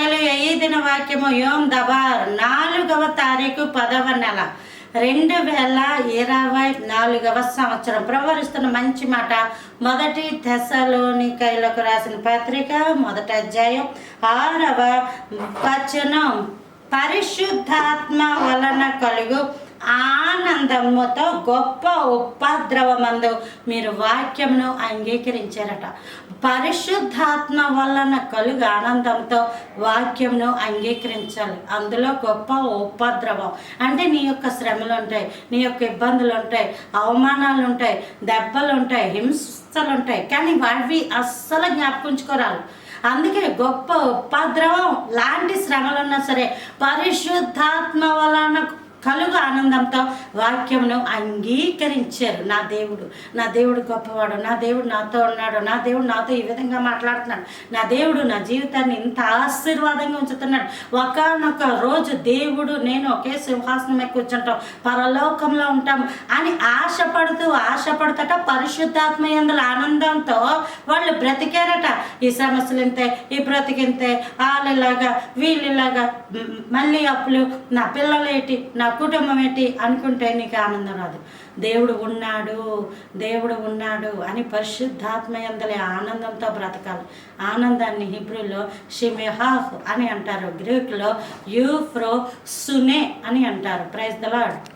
హల్లెలూయా. ఈ దిన వాక్యము యోం దబార్ 4వ తారీఖు 10వ నెల 2024 సంవత్సరం. ప్రవరిస్తున్న మంచి మాట. మొదటి తెస్సలోనికైలకు రాసిన పత్రిక 1వ అధ్యాయం 6వ వచనం. పరిశుద్ధాత్మ వలన కలుగు ఆనందముతో గొప్ప ఉపద్రవమందు మీరు వాక్యమును అంగీకరించారట. పరిశుద్ధాత్మ వలన కలుగు ఆనందంతో వాక్యమును అంగీకరించాలి. అందులో గొప్ప ఉపద్రవం అంటే నీ యొక్క శ్రమలు ఉంటాయి, నీ యొక్క ఇబ్బందులు ఉంటాయి, అవమానాలు ఉంటాయి, దెబ్బలు ఉంటాయి, హింసలు ఉంటాయి. కానీ అవి అస్సలు జ్ఞాపకించుకోరాలి. అందుకే గొప్ప ఉపద్రవం లాంటి శ్రమలున్నా సరే పరిశుద్ధాత్మ వలన కలుగు ఆనందంతో వాక్యమును అంగీకరించారు. నా దేవుడు గొప్పవాడు, నా దేవుడు నాతో ఉన్నాడు, నా దేవుడు నాతో ఈ విధంగా మాట్లాడుతున్నాడు, నా దేవుడు నా జీవితాన్ని ఇంత ఆశీర్వాదంగా ఉంచుతున్నాడు. ఒకానొక రోజు దేవుడు నేను ఒకే సింహాసనం మీద కూర్చుంటాం, పరలోకంలో ఉంటాం అని ఆశపడుతట పరిశుద్ధాత్మ యందు ఆనందంతో వాళ్ళు బ్రతికారట. ఈ సమస్యలు ఇంతే, ఈ బ్రతికింతే, వాళ్ళలాగా వీళ్ళలాగా, మళ్ళీ అప్పులు, నా పిల్లలేటి, నా కుటుంబం ఏంటి అనుకుంటే నీకు ఆనందం రాదు. దేవుడు ఉన్నాడు అని పరిశుద్ధాత్మ యందలి ఆనందంతో బ్రతకాలి. ఆనందాన్ని హిబ్రూలో షిమెహాహ్ అని అంటారు, గ్రీకులో యూఫ్రోసునే అని అంటారు. Praise the lord.